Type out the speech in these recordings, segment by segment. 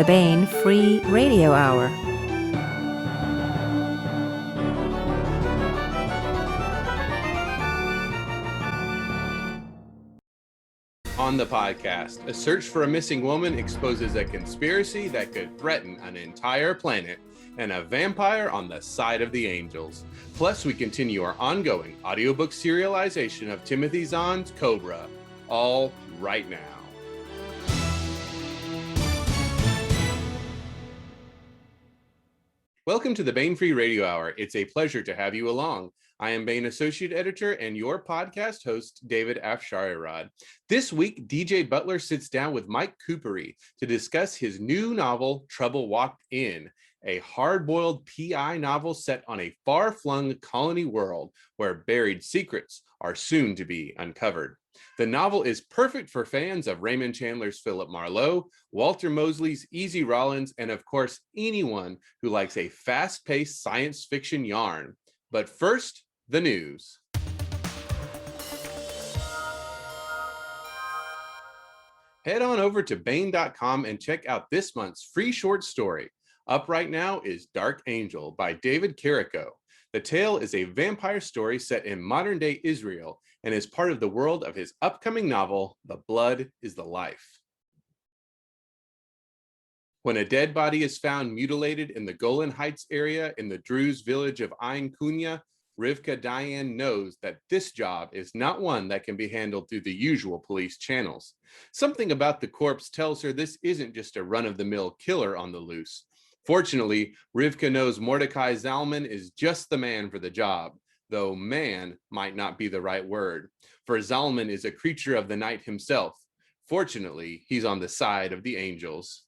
the Bane Free Radio Hour. On the podcast, a search for a missing woman exposes a conspiracy that could threaten an entire planet and a vampire on the side of the angels. Plus, we continue our ongoing audiobook serialization of Timo-thy Zahn's Cobra, all right now. Welcome to the Bane Free Radio Hour. It's a pleasure to have you along. I am Bane Associate Editor and your podcast host, David Afsharirad. This week, DJ Butler sits down with Mike Kupari to discuss his new novel, Trouble Walked In, a hard-boiled PI novel set on a far-flung colony world where buried secrets are soon to be uncovered. The novel is perfect for fans of Raymond Chandler's Philip Marlowe, Walter Mosley's Easy Rawlins, and of course, anyone who likes a fast-paced science fiction yarn. But first, the news. Head on over to Bane.com and check out this month's free short story. Up right now is Dark Angel by David Carrico. The tale is a vampire story set in modern-day Israel and is part of the world of his upcoming novel, The Blood is the Life. When a dead body is found mutilated in the Golan Heights area in the Druze village of Ain Kunya, Rivka Diane knows that this job is not one that can be handled through the usual police channels. Something about the corpse tells her this isn't just a run-of-the-mill killer on the loose. Fortunately, Rivka knows Mordecai Zalman is just the man for the job, though man might not be the right word, for Zalman is a creature of the night himself. Fortunately, he's on the side of the angels.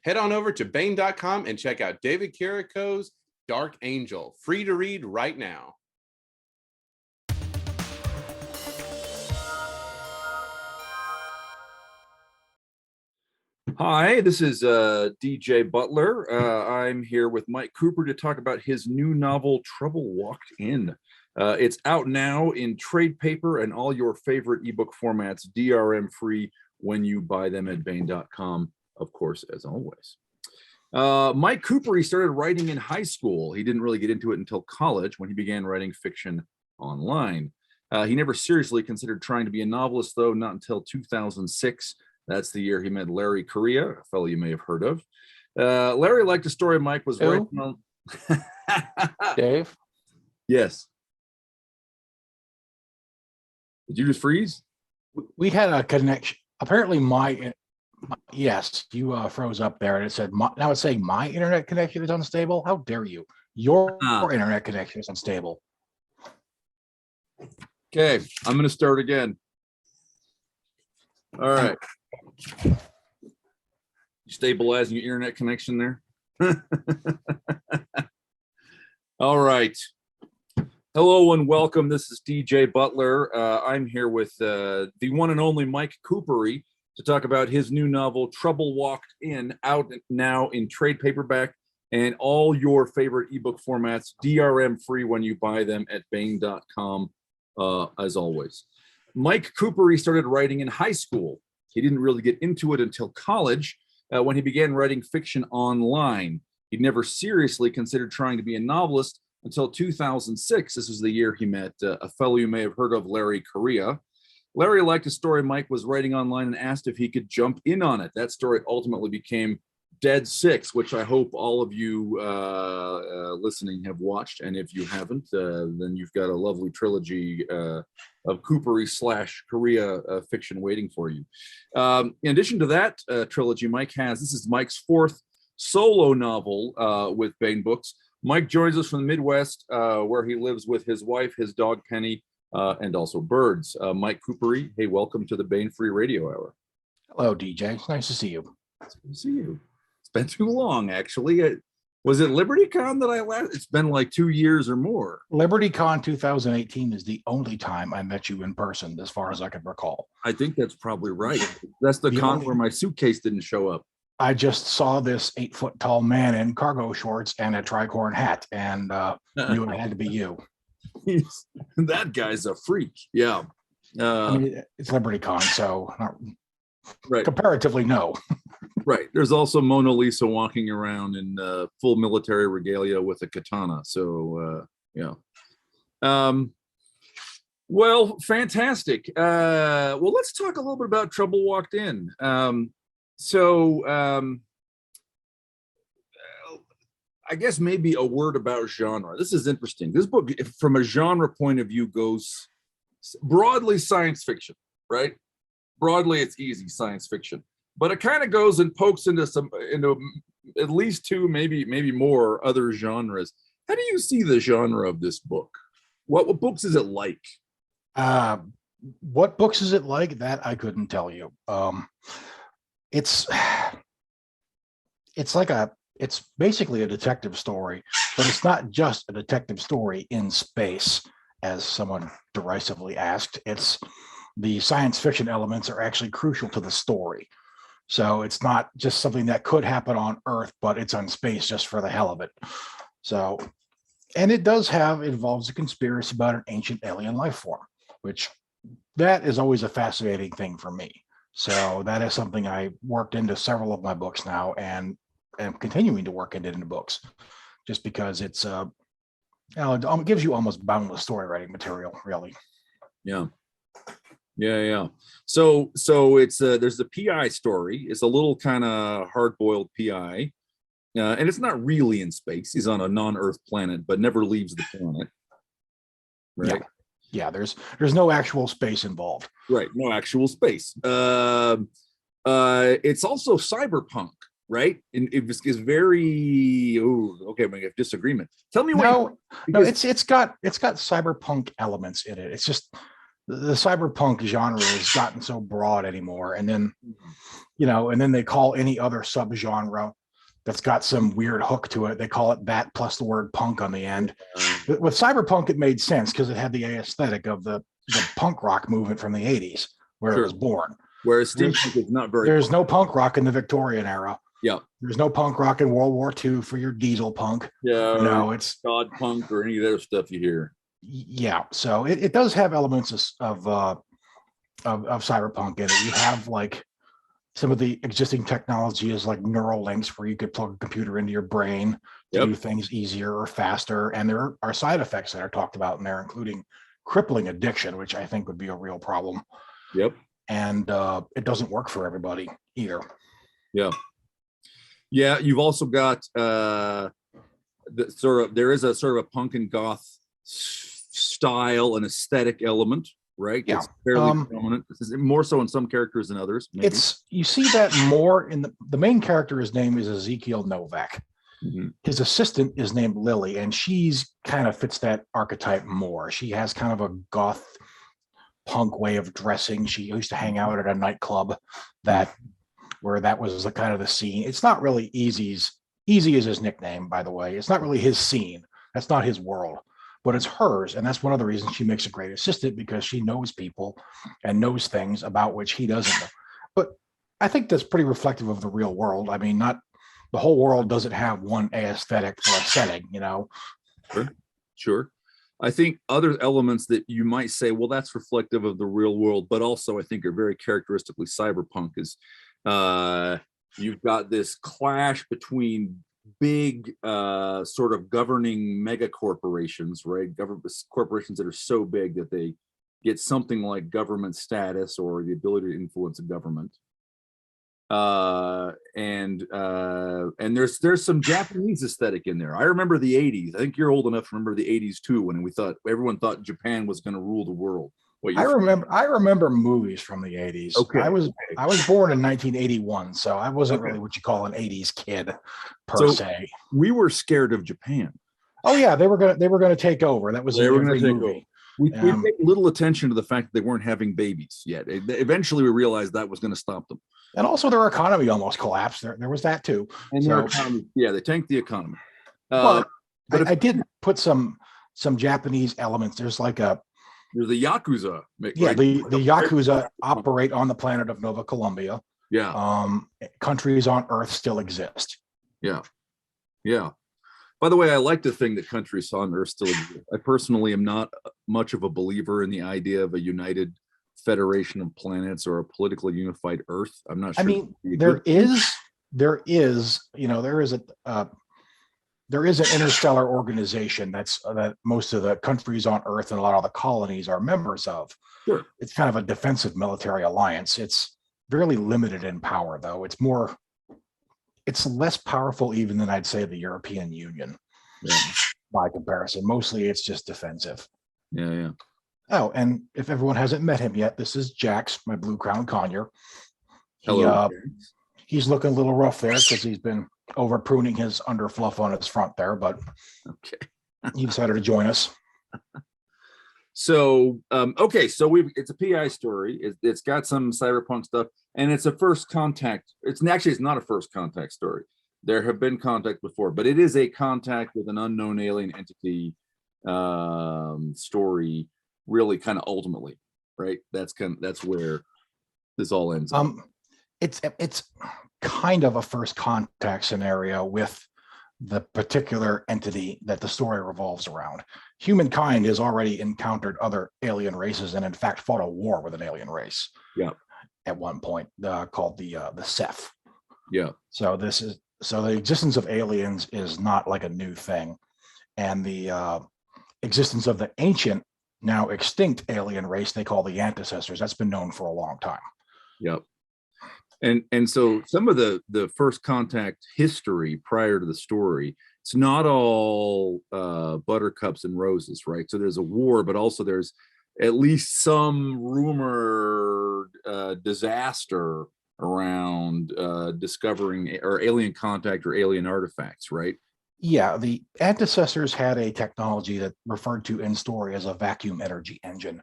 Head on over to Bane.com and check out David Carrico's Dark Angel, free to read right now. Hi, this is DJ Butler. I'm here with Mike Cooper to talk about his new novel, Trouble Walked In. It's out now in trade paper and all your favorite ebook formats, DRM free when you buy them at Bane.com, of course, as always. Mike Cooper, he started writing in high school. He didn't really get into it until college when he began writing fiction online. He never seriously considered trying to be a novelist, though, not until 2006. That's the year he met Larry Correia, a fellow you may have heard of. Larry liked the story Mike was writing on. Dave? Yes. Did you just freeze? We had a connection. Apparently yes, you froze up there and it said, now it's saying my internet connection is unstable. How dare you? Your internet connection is unstable. Okay, I'm going to start again. All right. Stabilizing your internet connection there. All right. Hello and welcome. This is DJ Butler. I'm here with the one and only Mike Kupari to talk about his new novel, Trouble Walked In, out now in trade paperback and all your favorite ebook formats, DRM free when you buy them at Bane.com, as always. Mike Kupari started writing in high school. He didn't really get into it until college when he began writing fiction online. He'd never seriously considered trying to be a novelist until 2006. This was the year he met a fellow you may have heard of, Larry Correia. Larry liked a story Mike was writing online and asked if he could jump in on it. That story ultimately became Dead Six, which I hope all of you listening have watched. And if you haven't, then you've got a lovely trilogy of Kupari / Correia fiction waiting for you. In addition to that trilogy Mike has, this is Mike's fourth solo novel with Bane Books. Mike joins us from the Midwest, where he lives with his wife, his dog Penny, and also birds. Mike Kupari, hey, welcome to the Bane Free Radio Hour. Hello, DJ. It's nice to see you. It's good to see you. It's been too long, actually. Was it LibertyCon that I last? It's been like 2 years or more. LibertyCon 2018 is the only time I met you in person, as far as I can recall. I think that's probably right. That's the con where my suitcase didn't show up. I just saw this 8-foot tall man in cargo shorts and a tricorn hat and knew it had to be you. That guy's a freak. Yeah. I mean, it's LibertyCon, so not Right. comparatively no. Right. There's also Mona Lisa walking around in full military regalia with a katana. So yeah. Well, fantastic. Well, let's talk a little bit about Trouble Walked In. I guess maybe a word about genre. This is interesting. This book, from a genre point of view, goes broadly science fiction, right? Broadly, it's easy science fiction, but it kind of goes and pokes into at least two, maybe more other genres. How do you see the genre of this book? What books is it like? What books is it like? That I couldn't tell you. It's basically a detective story, but it's not just a detective story in space, as someone derisively asked. It's the science fiction elements are actually crucial to the story. So it's not just something that could happen on Earth, but it's on space just for the hell of it. So, and it involves a conspiracy about an ancient alien life form, which that is always a fascinating thing for me. So that is something I worked into several of my books now, and am continuing to work into books, just because it gives you almost boundless story writing material, really. Yeah. So it's there's the PI story. It's a little kind of hard-boiled PI, and it's not really in space. He's on a non-Earth planet, but never leaves the planet. Right. Yeah. There's no actual space involved. Right. No actual space. It's also cyberpunk, right? And it's very okay. We have disagreement. Tell me what. No, it's got cyberpunk elements in it. It's just the cyberpunk genre has gotten so broad anymore, and then they call any other subgenre that's got some weird hook to it, they call it that plus the word punk on the end. With cyberpunk, it made sense because it had the aesthetic of the punk rock movement from the 80s, where it was born. Whereas steampunk is not very. There's no punk rock in the Victorian era. Yeah. There's no punk rock in World War II for your diesel punk. Yeah. No, it's God punk or any of the other stuff you hear. Yeah. So it does have elements of cyberpunk in it. You have like some of the existing technology is like neural links, where you could plug a computer into your brain to do things easier or faster. And there are side effects that are talked about in there, including crippling addiction, which I think would be a real problem. Yep. And it doesn't work for everybody either. Yeah. You've also got there is a sort of a punk and goth style and aesthetic element, right? Yeah. It's fairly prominent. This is more so in some characters than others. Maybe. You see that more in the main character. His name is Ezekiel Novak. Mm-hmm. His assistant is named Lily, and she's kind of fits that archetype more. She has kind of a goth punk way of dressing. She used to hang out at a nightclub where that was the kind of the scene. It's not really Easy is his nickname, by the way. It's not really his scene. That's not his world, but it's hers. And that's one of the reasons she makes a great assistant, because she knows people and knows things about which he doesn't know. But I think that's pretty reflective of the real world. I mean, not the whole world doesn't have one aesthetic for a setting, Sure. I think other elements that you might say, well, that's reflective of the real world, but also I think are very characteristically cyberpunk is you've got this clash between big sort of governing mega corporations, right? Corporations that are so big that they get something like government status or the ability to influence a government. And there's some Japanese aesthetic in there. I remember the 80s. I think you're old enough to remember the 80s too, when everyone thought Japan was going to rule the world. I remember movies from the 80s. Okay. I was born in 1981, so I wasn't really what you call an 80s kid per se. We were scared of Japan. Oh yeah, they were gonna take over. That was every movie. We paid little attention to the fact that they weren't having babies yet. Eventually, we realized that was going to stop them. And also, their economy almost collapsed. There was that too. And their economy, they tanked the economy. But I did put some Japanese elements. There's the Yakuza. Yeah, right? the Yakuza operate on the planet of Nova Columbia. Yeah. Countries on Earth still exist. Yeah. By the way, I like to think that countries on Earth still exist. I personally am not much of a believer in the idea of a united federation of planets or a politically unified Earth. I'm not sure. I mean, there is an interstellar organization that most of the countries on Earth and a lot of the colonies are members of. Sure. It's kind of a defensive military alliance. It's fairly limited in power, though. It's less powerful even than I'd say the European Union. Yeah. By comparison. Mostly it's just defensive. Yeah. Oh, and if everyone hasn't met him yet, this is Jax, my blue crown conure. Hello. He's looking a little rough there because he's been over pruning his underfluff on his front there, but okay. he decided to join us. So it's a PI story. It's got some cyberpunk stuff, and it's a first contact. It's not a first contact story. There have been contact before, but it is a contact with an unknown alien entity story. Really, kind of ultimately, right? That's where this all ends up. It's kind of a first contact scenario with the particular entity that the story revolves around. Humankind has already encountered other alien races and in fact fought a war with an alien race. Yeah. At one point, called the Ceph. Yeah. So the existence of aliens is not like a new thing, and the existence of the ancient, now extinct alien race they call the ancestors, that's been known for a long time. Yep. And so some of the first contact history prior to the story, it's not all buttercups and roses, right? So there's a war, but also there's at least some rumored disaster around discovering or alien contact or alien artifacts, right? Yeah, the ancestors had a technology that referred to in story as a vacuum energy engine.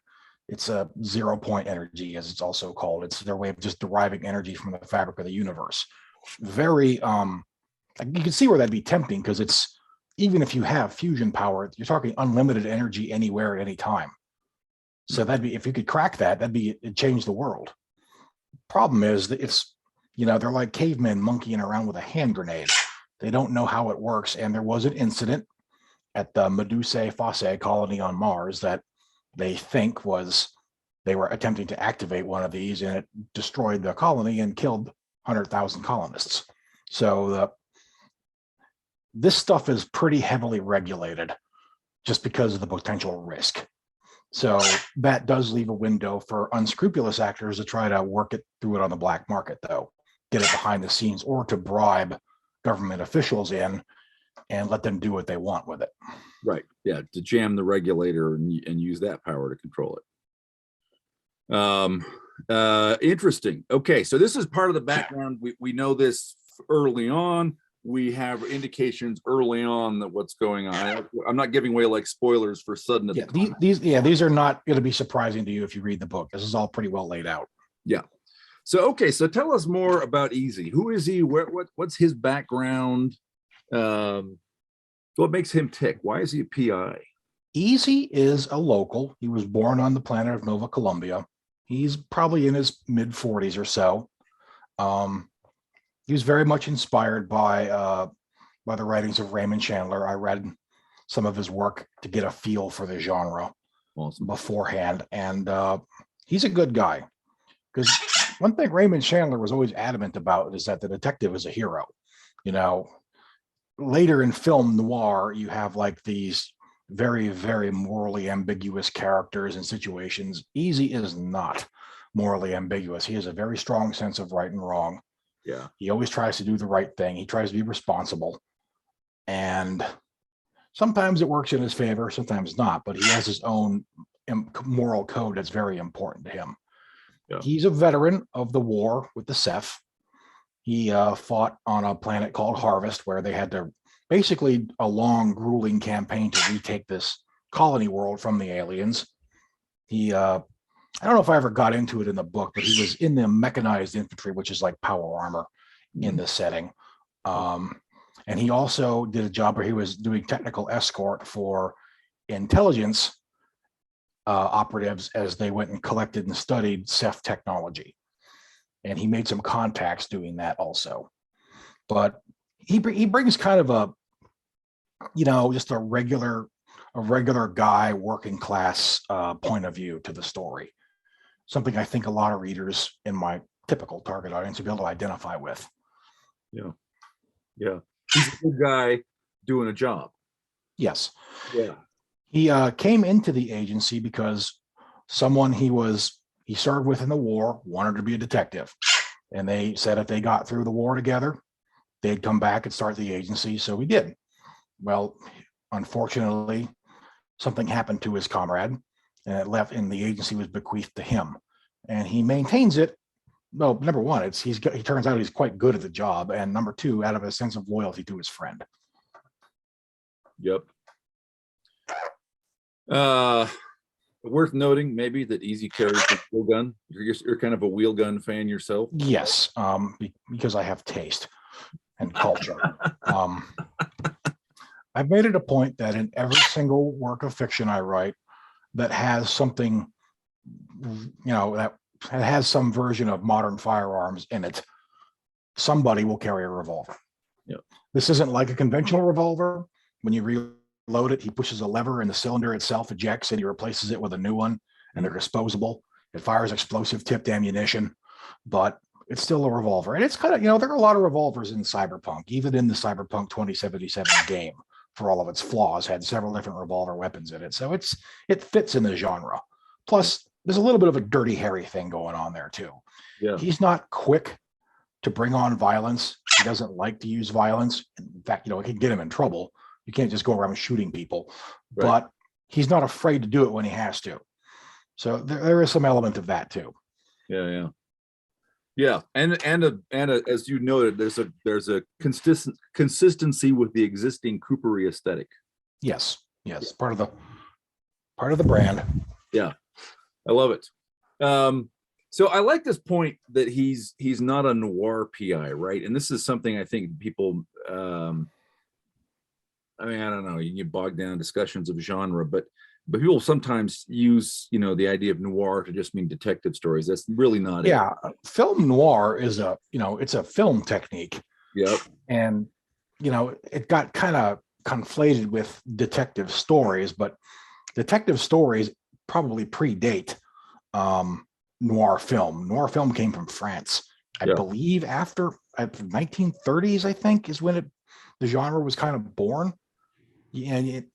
It's a 0-point energy, as it's also called. It's their way of just deriving energy from the fabric of the universe. Very, you can see where that'd be tempting, because it's, even if you have fusion power, you're talking unlimited energy anywhere at any time. So that'd be, if you could crack that, it'd change the world. Problem is that they're like cavemen monkeying around with a hand grenade. They don't know how it works. And there was an incident at the Medusae Fossae colony on Mars that they think they were attempting to activate one of these, and it destroyed the colony and killed 100,000 colonists. So this stuff is pretty heavily regulated just because of the potential risk. So that does leave a window for unscrupulous actors to try to work it through it on the black market, though, get it behind the scenes, or to bribe government officials in and let them do what they want with it. Right. Yeah. To jam the regulator and use that power to control it. Interesting. Okay. So this is part of the background. We know this early on. We have indications early on that what's going on. I'm not giving away like spoilers for sudden. These are not going to be surprising to you if you read the book. This is all pretty well laid out. Yeah. So, okay. So tell us more about Easy. Who is he? What's his background? What makes him tick? Why is he a PI? Easy is a local. He was born on the planet of Nova Columbia. He's probably in his mid 40s or so. He was very much inspired by the writings of Raymond Chandler. I read some of his work to get a feel for the genre beforehand, and he's a good guy. Because one thing Raymond Chandler was always adamant about is that the detective is a hero. Later in film noir, you have like these very, very morally ambiguous characters and situations. Easy is not morally ambiguous. He has a very strong sense of right and wrong. Yeah. He always tries to do the right thing. He tries to be responsible. And sometimes it works in his favor, sometimes not, but he has his own moral code that's very important to him. Yeah. He's a veteran of the war with the Ceph. He fought on a planet called Harvest, where they had to basically a long, grueling campaign to retake this colony world from the aliens. He, I don't know if I ever got into it in the book, but he was in the mechanized infantry, which is like power armor in this setting. And he also did a job where he was doing technical escort for intelligence operatives as they went and collected and studied Ceph technology. And he made some contacts doing that also. But he brings kind of a, just a regular guy, working class point of view to the story. something I think a lot of readers in my typical target audience will be able to identify with. Yeah. Yeah. He's a good guy doing a job. Yes. Yeah. He came into the agency because someone he served with in the war wanted to be a detective. And they said if they got through the war together, they'd come back and start the agency. So he did. Well, unfortunately, something happened to his comrade and it left, and the agency was bequeathed to him. And he maintains it. Well, number one, he turns out he's quite good at the job. And number two, out of a sense of loyalty to his friend. Yep. Worth noting maybe that Easy carries a wheel gun. You're kind of a wheel gun fan yourself. Yes, because I have taste and culture. I've made it a point that in every single work of fiction I write that has something, that has some version of modern firearms in it, somebody will carry a revolver. Yep. This isn't like a conventional revolver. When you reload it, he pushes a lever and the cylinder itself ejects and he replaces it with a new one, and they're disposable. It fires explosive tipped ammunition, but it's still a revolver. And it's kind of, there are a lot of revolvers in Cyberpunk, even in the Cyberpunk 2077 game, for all of its flaws, had several different revolver weapons in it. So it fits in the genre. Plus, there's a little bit of a Dirty Harry thing going on there too. Yeah. He's not quick to bring on violence. He doesn't like to use violence. In fact, it can get him in trouble. You can't just go around shooting people, right. But he's not afraid to do it when he has to. So there is some element of that too. Yeah. And as you noted, there's a consistency with the existing Kupari aesthetic. Yes. Part of the brand. Yeah, I love it. So I like this point that he's not a noir PI, right? And this is something I think people, I don't know, you get bogged down in discussions of genre, but people sometimes use, the idea of noir to just mean detective stories. That's really not it. Film noir is it's a film technique. Yep. And, it got kind of conflated with detective stories, but detective stories probably predate noir film. Noir film came from France. I believe after the 1930s, I think, is when the genre was kind of born. And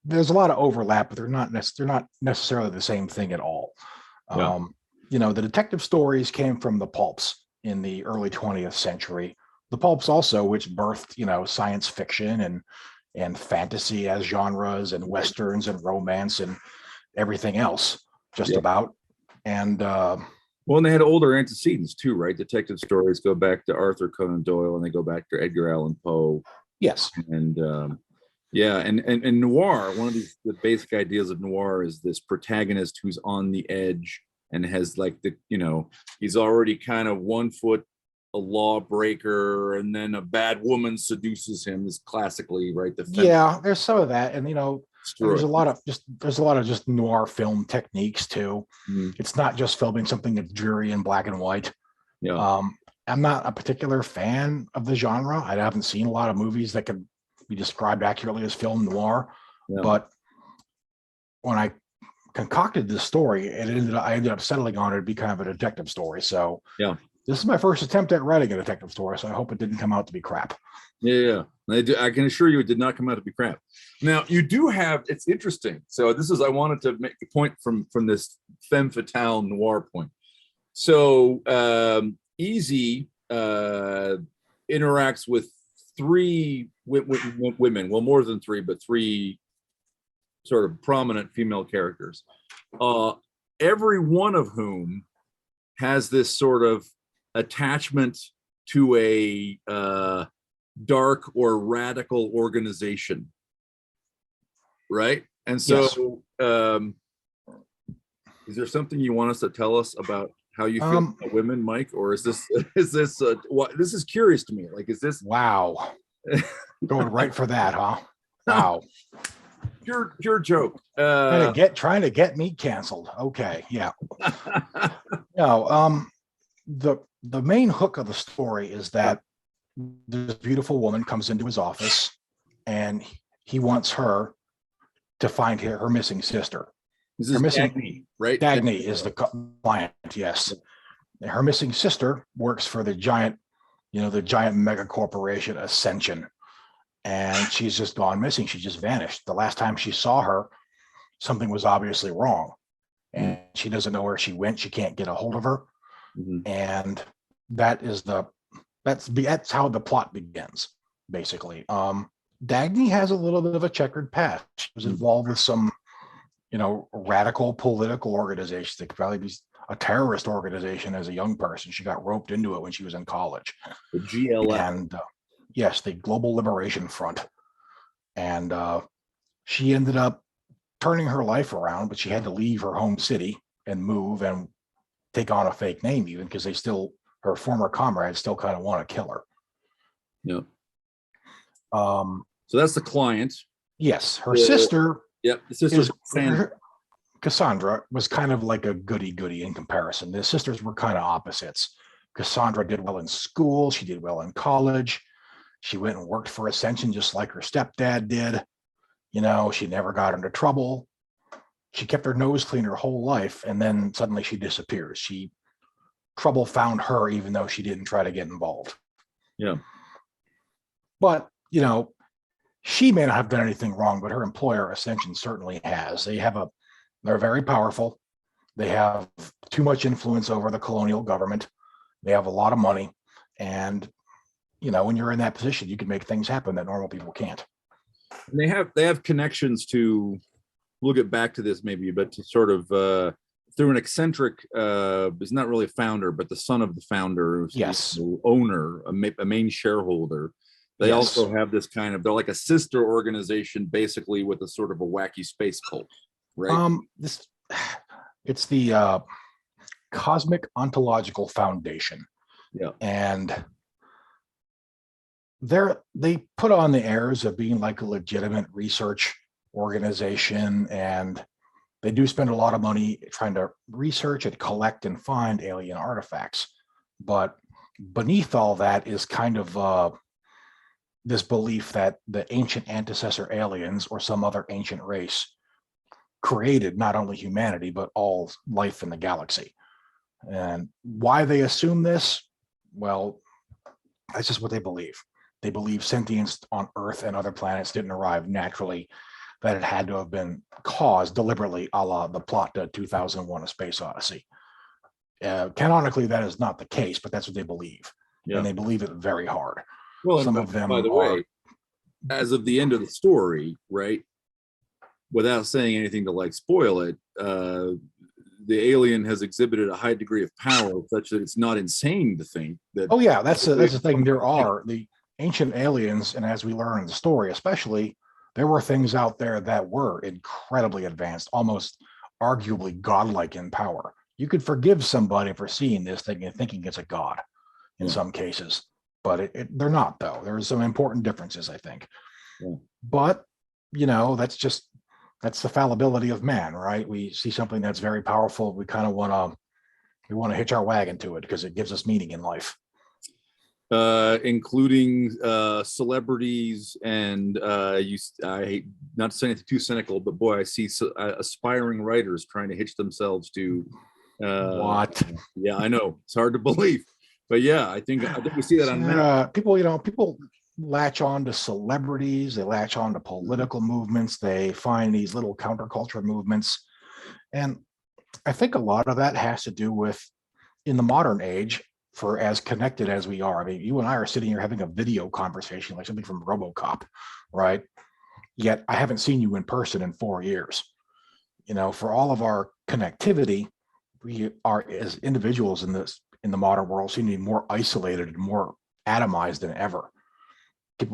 there's a lot of overlap, but they're not necessarily the same thing at all. Yeah. The detective stories came from the pulps in the early 20th century. The pulps also, which birthed, science fiction and fantasy as genres, and westerns and romance and everything else, just about. And and they had older antecedents too, right? Detective stories go back to Arthur Conan Doyle, and they go back to Edgar Allan Poe. Yes. And and noir, one of the basic ideas of noir is this protagonist who's on the edge and has he's already kind of 1 foot a lawbreaker, and then a bad woman seduces him, is classically, right? There's some of that. And there's a lot of just noir film techniques too. Mm-hmm. It's not just filming something that's dreary and black and white. Yeah. I'm not a particular fan of the genre. I haven't seen a lot of movies that can be described accurately as film noir. Yeah. But when I concocted this story, I ended up settling on it to be kind of a detective story. So this is my first attempt at writing a detective story, so I hope it didn't come out to be crap. Yeah. I can assure you it did not come out to be crap. Now, you do have, it's interesting. So I wanted to make the point from this femme fatale noir point. So Easy interacts with 3 women, well, more than 3, but 3 sort of prominent female characters, every one of whom has this sort of attachment to a dark or radical organization, right? And so is there something you want us to tell us about how you feel about women, Mike? Or is this what, this is curious to me, like, is this wow going right for that, huh? Wow. Pure joke. Trying to get me canceled. Okay, yeah. No, the main hook of the story is that this beautiful woman comes into his office and he wants her to find her missing sister. This is missing Dagny, right? Dagny is the client. Yes, her missing sister works for the giant mega corporation Ascension, and she's just gone missing. She just vanished. The last time she saw her, something was obviously wrong, and she doesn't know where she went. She can't get a hold of her, and that's how the plot begins, basically. Dagny has a little bit of a checkered past. She was involved with some, radical political organizations that could probably be a terrorist organization as a young person. She got roped into it when she was in college. The GLF. And yes, the Global Liberation Front. And she ended up turning her life around, but she had to leave her home city and move and take on a fake name, even because her former comrades still kind of want to kill her. Yeah. So that's the client. Yes, her sister. Yep, the sister Cassandra was kind of like a goody-goody in comparison. The sisters were kind of opposites. Cassandra did well in school. She did well in college. She went and worked for Ascension just like her stepdad did. She never got into trouble. She kept her nose clean her whole life, and then suddenly she disappears. Trouble found her, even though she didn't try to get involved. Yeah. But, she may not have done anything wrong, but her employer, Ascension, certainly has. They're very powerful. They have too much influence over the colonial government. They have a lot of money. And, when you're in that position, you can make things happen that normal people can't. And they have connections to, we'll get back to this maybe, but to sort of through an eccentric, is not really a founder, but the son of the founder, yes, the owner, a main shareholder. They also have this they're like a sister organization, basically, with a sort of a wacky space cult, right? It's the Cosmic Ontological Foundation. Yeah. And they put on the airs of being like a legitimate research organization, and they do spend a lot of money trying to research and collect and find alien artifacts. But beneath all that is kind of this belief that the ancient antecessor aliens or some other ancient race created not only humanity, but all life in the galaxy. And why they assume this? Well, that's just what they believe. They believe sentience on Earth and other planets didn't arrive naturally, that it had to have been caused deliberately, a la the plot to 2001: A Space Odyssey. Canonically, that is not the case, but that's what they believe. Yeah. And they believe it very hard. Well, some of them, by the way, as of the end of the story, right, without saying anything to spoil it, the alien has exhibited a high degree of power such that it's not insane to think that. Oh yeah, that's the thing. There are the ancient aliens, and as we learn in the story, especially, there were things out there that were incredibly advanced, almost arguably godlike in power. You could forgive somebody for seeing this thing and thinking it's a god in some cases. But they're not, though. There's some important differences, I think. Yeah. But, that's the fallibility of man, right? We see something that's very powerful. We kind of want to hitch our wagon to it because it gives us meaning in life. Including celebrities and I hate not to say anything too cynical, but boy, I see aspiring writers trying to hitch themselves to what? Yeah, I know. It's hard to believe. But yeah, I think we see that on people latch on to celebrities, they latch on to political movements, they find these little counterculture movements. And I think a lot of that has to do with, in the modern age, for as connected as we are. I mean, you and I are sitting here having a video conversation like something from RoboCop, right? Yet I haven't seen you in person in 4 years. For all of our connectivity, we are, as individuals in the modern world, seem to be more isolated and more atomized than ever.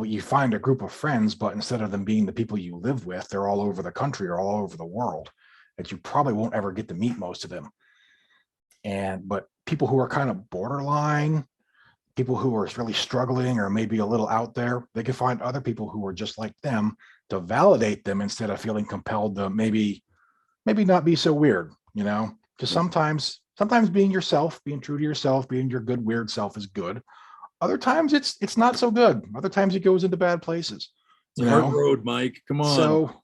You find a group of friends, but instead of them being the people you live with, they're all over the country or all over the world, that you probably won't ever get to meet most of them. But people who are kind of borderline, people who are really struggling or maybe a little out there, they can find other people who are just like them to validate them instead of feeling compelled to maybe not be so weird, because sometimes being yourself, being true to yourself, being your good, weird self is good. Other times it's not so good. Other times it goes into bad places. It's a hard road, Mike. Come on. So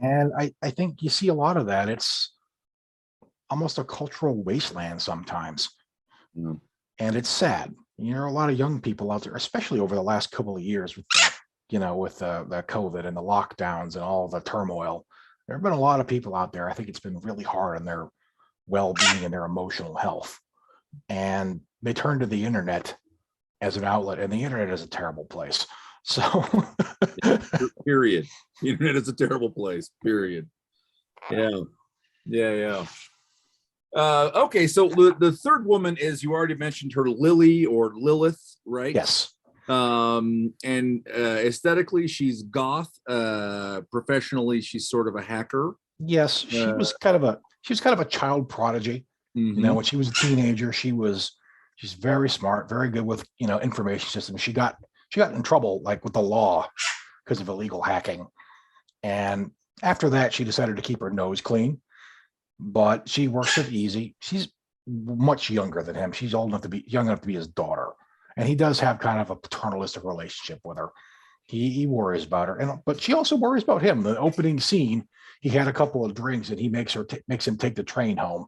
And I think you see a lot of that. It's almost a cultural wasteland sometimes. Yeah. And it's sad. There are a lot of young people out there, especially over the last couple of years with with the COVID and the lockdowns and all the turmoil. There have been a lot of people out there. I think it's been really hard on their well-being and their emotional health. And they turn to the internet as an outlet, and the internet is a terrible place. So Period. The internet is a terrible place. Period. Yeah. Okay, so the third woman is, you already mentioned her, Lily or Lilith, right? yes. And aesthetically she's goth. Professionally she's sort of a hacker. Yes, she was kind of a child prodigy. Mhm. When she was a teenager, she's very smart, very good with information systems. She got in trouble like with the law because of illegal hacking. And after that, she decided to keep her nose clean. But she works with Easy. She's much younger than him. She's young enough to be his daughter. And he does have kind of a paternalistic relationship with her. He worries about her, but she also worries about him. The opening scene, he had a couple of drinks and he makes him take the train home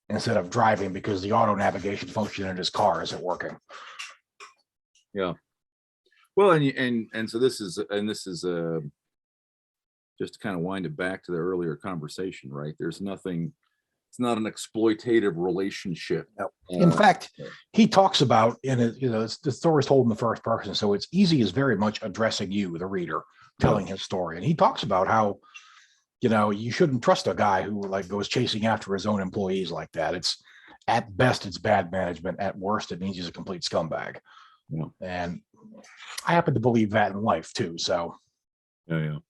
instead of driving because the auto navigation function in his car isn't working. Yeah. Well, and so this is just to kind of wind it back to the earlier conversation, right? There's nothing, it's not an exploitative relationship. No. In fact, he talks about in it, the story is told in the first person. So it's Easy is very much addressing you, the reader, telling his story. And he talks about how, you shouldn't trust a guy who like goes chasing after his own employees like that. It's at best, it's bad management. At worst, it means he's a complete scumbag. Yeah. And I happen to believe that in life too. So Yeah.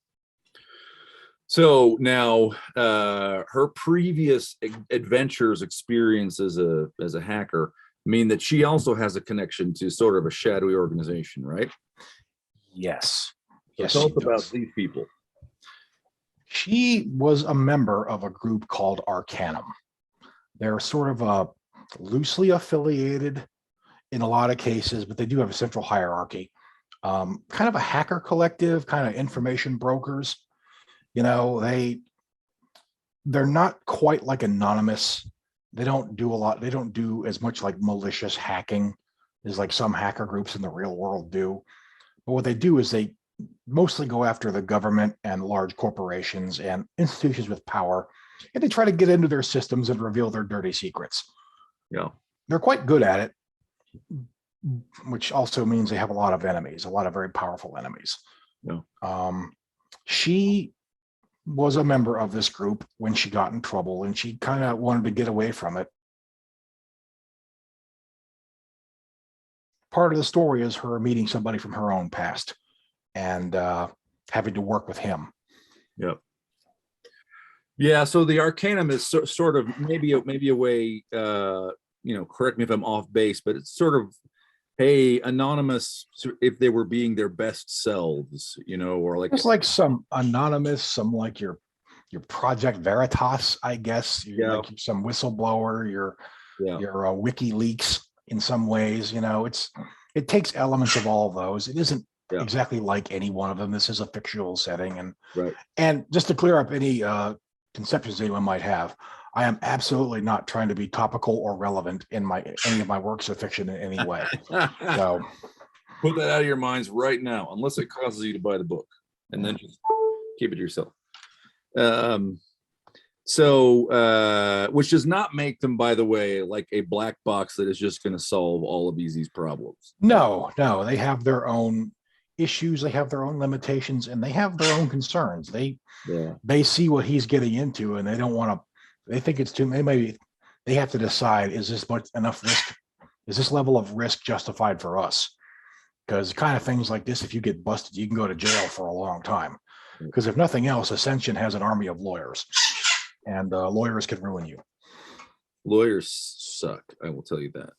So now her previous adventures, experience as a hacker mean that she also has a connection to sort of a shadowy organization, right? yes. So Yes. tell us about these people. She was a member of a group called Arcanum. They're sort of loosely affiliated in a lot of cases, but they do have a central hierarchy. Kind of a hacker collective, kind of information brokers. They're not quite like anonymous. They don't do a lot. They don't do as much like malicious hacking as like some hacker groups in the real world do. But what they do is they mostly go after the government and large corporations and institutions with power, and they try to get into their systems and reveal their dirty secrets. Yeah. They're quite good at it, which also means they have a lot of enemies, a lot of very powerful enemies. Yeah. She was a member of this group when she got in trouble, and she kind of wanted to get away from it. Part of the story is her meeting somebody from her own past and having to work with him. Yep. Yeah. So the Arcanum is sort of maybe a way, correct me if I'm off base, but it's sort of, hey, anonymous, if they were being their best selves, or like it's like some anonymous, some like your Project Veritas, I guess. You're like some whistleblower, your WikiLeaks in some ways. It takes elements of all of those. It isn't exactly like any one of them. This is a fictional setting, and just to clear up any conceptions anyone might have, I am absolutely not trying to be topical or relevant in any of my works of fiction in any way. So put that out of your minds right now, unless it causes you to buy the book, and then just keep it to yourself. Which does not make them, by the way, like a black box that is just going to solve all of Easy's problems. No, they have their own issues, they have their own limitations, and they have their own concerns. They see what he's getting into, and they don't want to. They think it's too. They have to decide: is this enough risk? Is this level of risk justified for us? Because kind of things like this, if you get busted, you can go to jail for a long time. Because if nothing else, Ascension has an army of lawyers, and lawyers can ruin you. Lawyers suck. I will tell you that.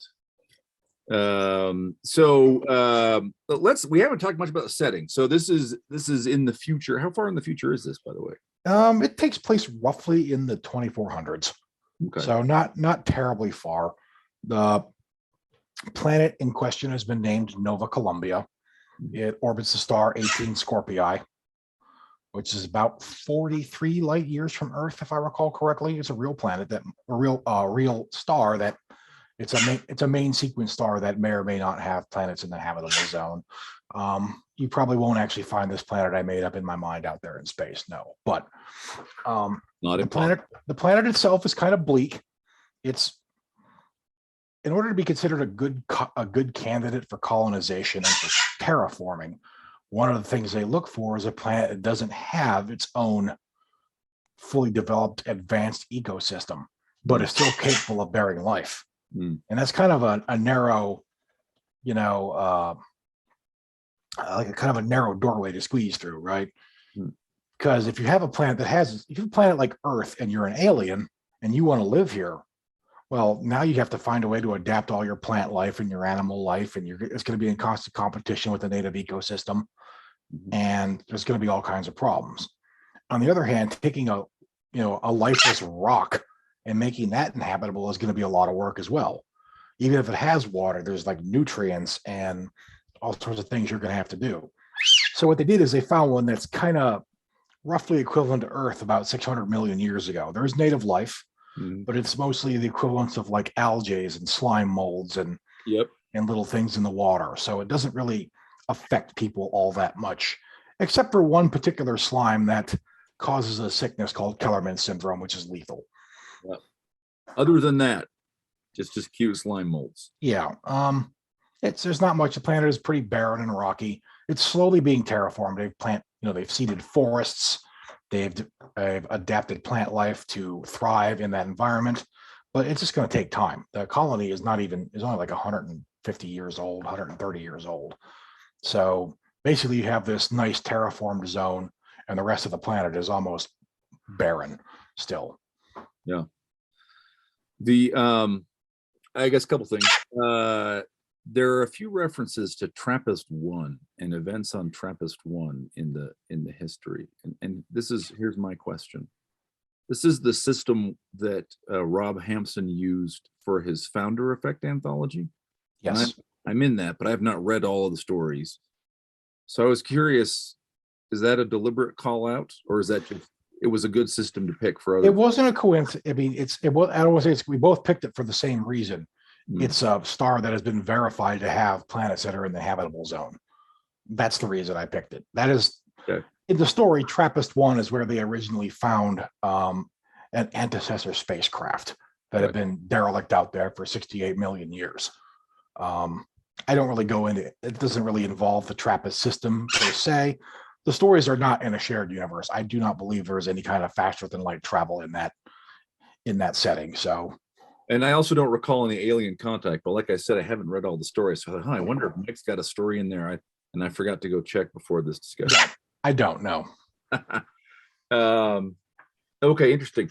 We haven't talked much about the setting. So this is in the future. How far in the future is this, by the way? It takes place roughly in the 2400s. Okay. So not terribly far. The planet in question has been named Nova Columbia. It orbits the star 18 Scorpii. which is about 43 light years from Earth, if I recall correctly. It's a real planet real star that it's a main sequence star that may or may not have planets in the habitable zone. You probably won't actually find this planet I made up in my mind out there in space, no. But the planet itself is kind of bleak. It's in order to be considered a good candidate for colonization and for terraforming. One of the things they look for is a planet that doesn't have its own fully developed advanced ecosystem, but is still capable of bearing life. And that's kind of a narrow, like a kind of a narrow doorway to squeeze through, right? Because if you have a planet if you have a planet like Earth and you're an alien and you want to live here, well, now you have to find a way to adapt all your plant life and your animal life, and it's going to be in constant competition with the native ecosystem, and there's going to be all kinds of problems. On the other hand, taking a lifeless rock and making that inhabitable is going to be a lot of work as well. Even if it has water, there's like nutrients and all sorts of things you're going to have to do. So what they did is they found one that's kind of roughly equivalent to Earth about 600 million years ago. There is native life, but it's mostly the equivalence of like algae and slime molds and little things in the water. So it doesn't really affect people all that much, except for one particular slime that causes a sickness called Kellerman syndrome, which is lethal. Other than that, just cute slime molds. Yeah. There's not much. The planet is pretty barren and rocky. It's slowly being terraformed. They've seeded forests. They've adapted plant life to thrive in that environment, but it's just going to take time. The colony is only like 150 years old, 130 years old. So basically you have this nice terraformed zone and the rest of the planet is almost barren still. Yeah. I guess a couple things. There are a few references to TRAPPIST-1 and events on TRAPPIST-1 in the history. And here's my question. This is the system that Rob Hampson used for his Founder Effect anthology. Yes. I'm in that, but I have not read all of the stories. So I was curious, is that a deliberate call out, or is that just, it was a good system to pick for other? It wasn't a coincidence. I mean, I don't want to say we both picked it for the same reason. It's a star that has been verified to have planets that are in the habitable zone. That's the reason I picked it. That is, in the story, TRAPPIST-1 is where they originally found an antecessor spacecraft that had been derelict out there for 68 million years. I don't really go into it. It doesn't really involve the TRAPPIST system per se. The stories are not in a shared universe. I do not believe there is any kind of faster than light travel in that setting. So. And I also don't recall any alien contact, but like I said, I haven't read all the stories. So I thought, I wonder if Mike's got a story in there. I forgot to go check before this discussion. Yeah, I don't know. Okay, interesting.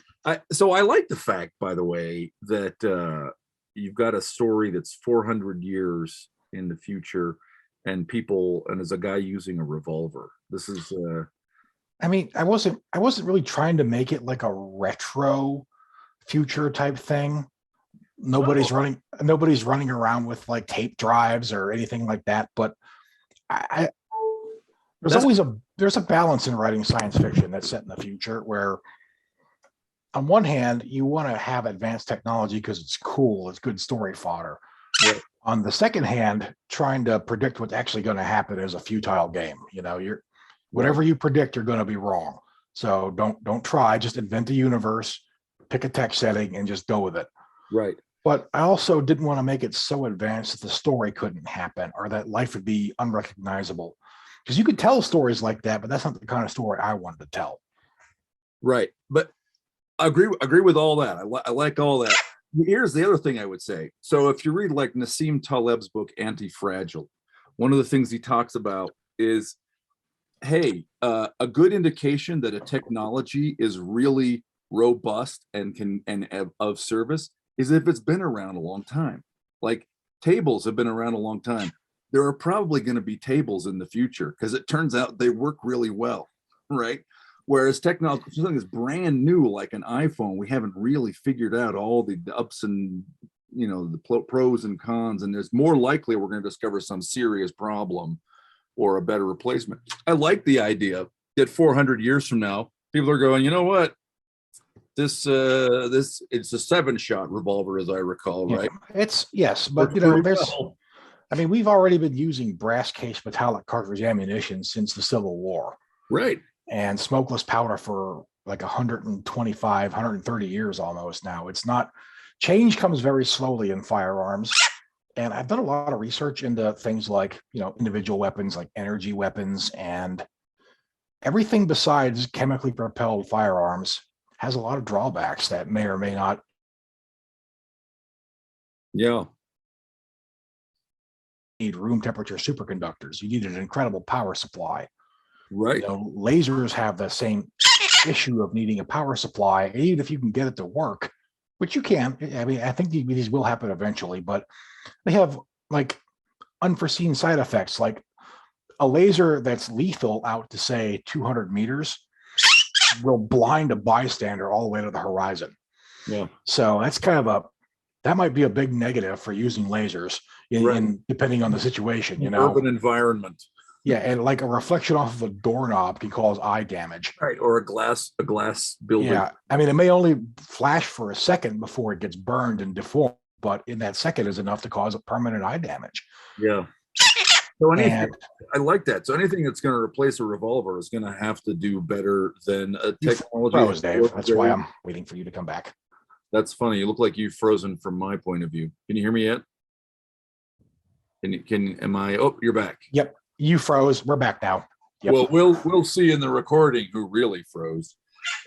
So I like the fact, by the way, that you've got a story that's 400 years in the future, and there's a guy using a revolver. This is. I mean, I wasn't really trying to make it like a retro future type thing. Nobody's running around with like tape drives or anything like that. But there's a balance in writing science fiction that's set in the future where, on one hand, you want to have advanced technology because it's cool, it's good story fodder. Yeah. On the second hand, trying to predict what's actually going to happen is a futile game. Whatever you predict, you're going to be wrong. So don't try. Just invent a universe, pick a tech setting, and just go with it. Right. But I also didn't want to make it so advanced that the story couldn't happen or that life would be unrecognizable. Because you could tell stories like that, but that's not the kind of story I wanted to tell. Right. But I agree with all that. I like all that. Here's the other thing I would say. So if you read like Nassim Taleb's book, Anti-Fragile, one of the things he talks about is, hey, a good indication that a technology is really robust and of service is if it's been around a long time. Like tables have been around a long time. There are probably going to be tables in the future because it turns out they work really well, right? Whereas technology, something is brand new, like an iPhone, we haven't really figured out all the ups and the pros and cons, and there's more likely we're going to discover some serious problem or a better replacement. I like the idea get 400 years from now, people are going, you know what? This it's a 7-shot revolver, as I recall, Yeah, right? it's yes, but Works pretty well. I mean, we've already been using brass case metallic cartridge ammunition since the Civil War, Right. and smokeless powder for like 125, 130 years almost now. It's not change comes very slowly in firearms. And I've done a lot of research into things like, individual weapons, like energy weapons, and everything besides chemically propelled firearms has a lot of drawbacks that may or may not Yeah. need room temperature superconductors. You need an incredible power supply. Right. Lasers have the same issue of needing a power supply, and even if you can get it to work, which you can. I mean, I think these will happen eventually, but they have like unforeseen side effects, like a laser that's lethal out to say 200 meters will blind a bystander all the way to the horizon. Yeah. So that's that might be a big negative for using lasers in depending on the situation, Urban environment. Yeah, and like a reflection off of a doorknob can cause eye damage. Right, or a glass building. Yeah, I mean, it may only flash for a second before it gets burned and deformed, but in that second is enough to cause a permanent eye damage. Yeah. So I like that. So anything that's going to replace a revolver is going to have to do better than a technology. Froze, Dave. That's why I'm waiting for you to come back. That's funny. You look like you've frozen from my point of view. Can you hear me yet? Oh, you're back. Yep. You froze. We're back now. Yep. Well, we'll see in the recording who really froze.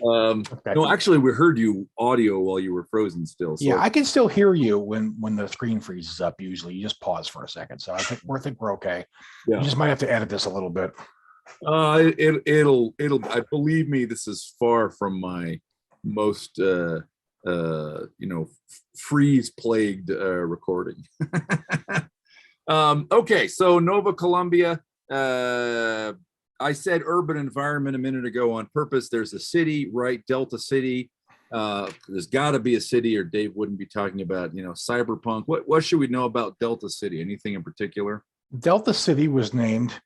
Okay. No, actually, we heard you audio while you were frozen still. So. Yeah, I can still hear you when the screen freezes up. Usually, you just pause for a second. So I think we're okay. Yeah. You just might have to edit this a little bit. It'll. I believe me, this is far from my most freeze plagued recording. Okay, so Nova Columbia. I said urban environment a minute ago on purpose. There's a city, right? Delta City. There's got to be a city, or Dave wouldn't be talking about, cyberpunk. What should we know about Delta City? Anything in particular? Delta City was named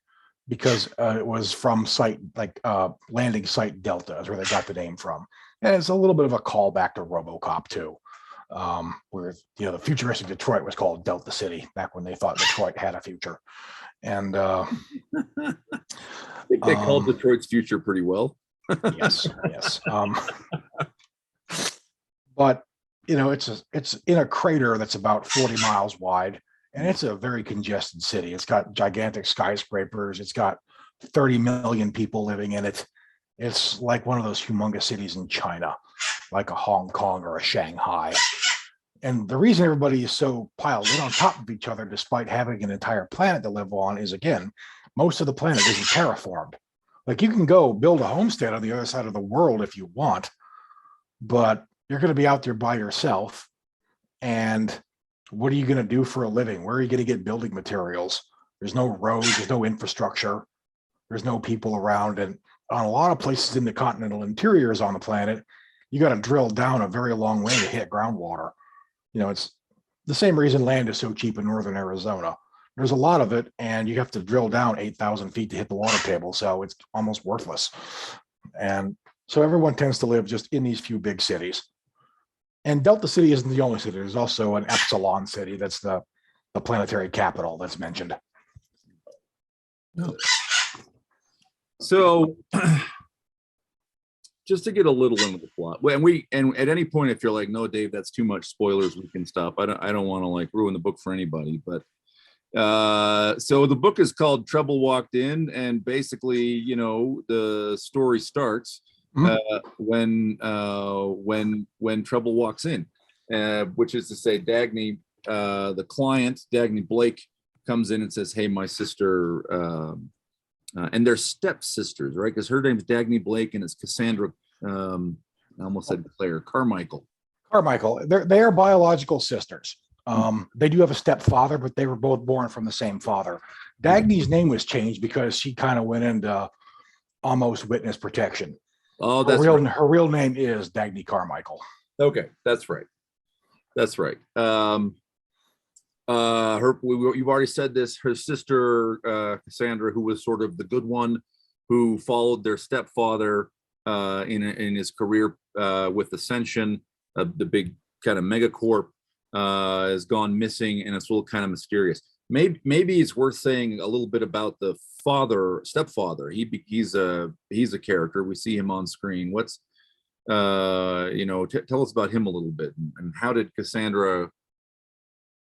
because it was from landing site Delta is where they got the name from, and it's a little bit of a callback to RoboCop too. Where the futuristic Detroit was called Delta City back when they thought Detroit had a future, and they called Detroit's future pretty well. yes. But it's in a crater that's about 40 miles wide, and it's a very congested city. It's got gigantic skyscrapers. It's got 30 million people living in it. It's like one of those humongous cities in China, like a Hong Kong or a Shanghai. And the reason everybody is so piled in on top of each other, despite having an entire planet to live on, is, again, most of the planet isn't terraformed. Like, you can go build a homestead on the other side of the world if you want, but you're going to be out there by yourself. And what are you going to do for a living? Where are you going to get building materials? There's no roads, there's no infrastructure, there's no people around. And on a lot of places in the continental interiors on the planet, you got to drill down a very long way to hit groundwater. It's the same reason land is so cheap in northern Arizona. There's a lot of it, and you have to drill down 8,000 feet to hit the water table, so it's almost worthless. And so everyone tends to live just in these few big cities. And Delta City isn't the only city. There's also an Epsilon City. That's the planetary capital that's mentioned. So just to get a little into the plot, and at any point, if you're like, no, Dave, that's too much spoilers, we can stop. I don't want to ruin the book for anybody, but so the book is called Trouble Walked In, and basically, the story starts when Trouble walks in, which is to say, Dagny, the client, Dagny Blake, comes in and says, "Hey, my sister." And they're stepsisters, right? Because her name's Dagny Blake and it's Cassandra, I almost said Claire, Carmichael. They are biological sisters. They do have a stepfather, but they were both born from the same father. Dagny's name was changed because she kind of went into almost witness protection. Oh, her real name is Dagny Carmichael. Okay, that's right. You've already said this. Her sister Cassandra, who was sort of the good one, who followed their stepfather in his career with Ascension, the big kind of megacorp, has gone missing, and it's a little kind of mysterious. Maybe it's worth saying a little bit about the stepfather. He's a character. We see him on screen. What's tell us about him a little bit, and how did Cassandra?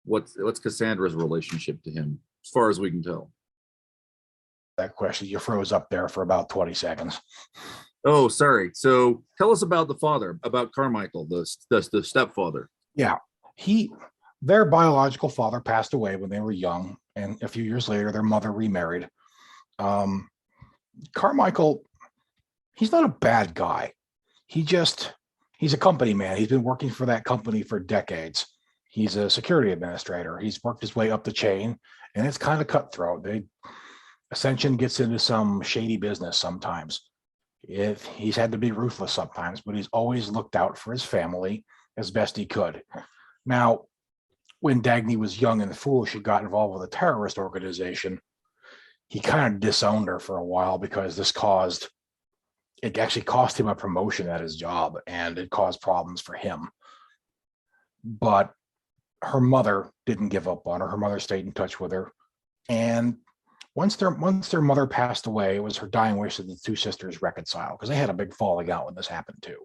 What's Cassandra's relationship to him, as far as we can tell? That question, you froze up there for about 20 seconds. Oh, sorry. So tell us about the father, about Carmichael, the stepfather. Yeah, their biological father passed away when they were young, and a few years later, their mother remarried. Carmichael, he's not a bad guy. He's a company man. He's been working for that company for decades. He's a security administrator. He's worked his way up the chain, and it's kind of cutthroat. Ascension gets into some shady business sometimes. If he's had to be ruthless sometimes, but he's always looked out for his family as best he could. Now, when Dagny was young and foolish, he got involved with a terrorist organization. He kind of disowned her for a while because it actually cost him a promotion at his job, and it caused problems for him. But her mother didn't give up on her. Her mother stayed in touch with her. And once their mother passed away, it was her dying wish that the two sisters reconcile, because they had a big falling out when this happened too.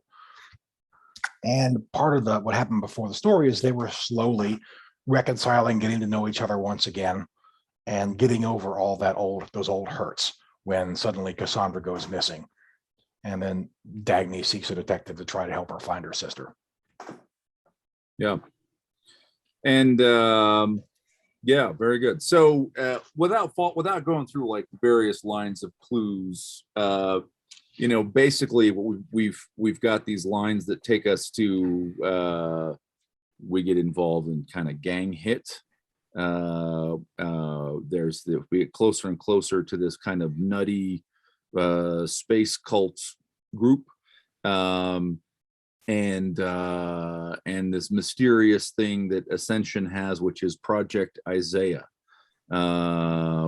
And part of what happened before the story is they were slowly reconciling, getting to know each other once again, and getting over all those old hurts when suddenly Cassandra goes missing. And then Dagny seeks a detective to try to help her find her sister. Yeah. And yeah, very good. So without going through like various lines of clues, basically what we've got these lines that take us to we get involved in kind of gang hit. We get closer and closer to this kind of nutty space cult group, and this mysterious thing that Ascension has, which is Project Isaiah,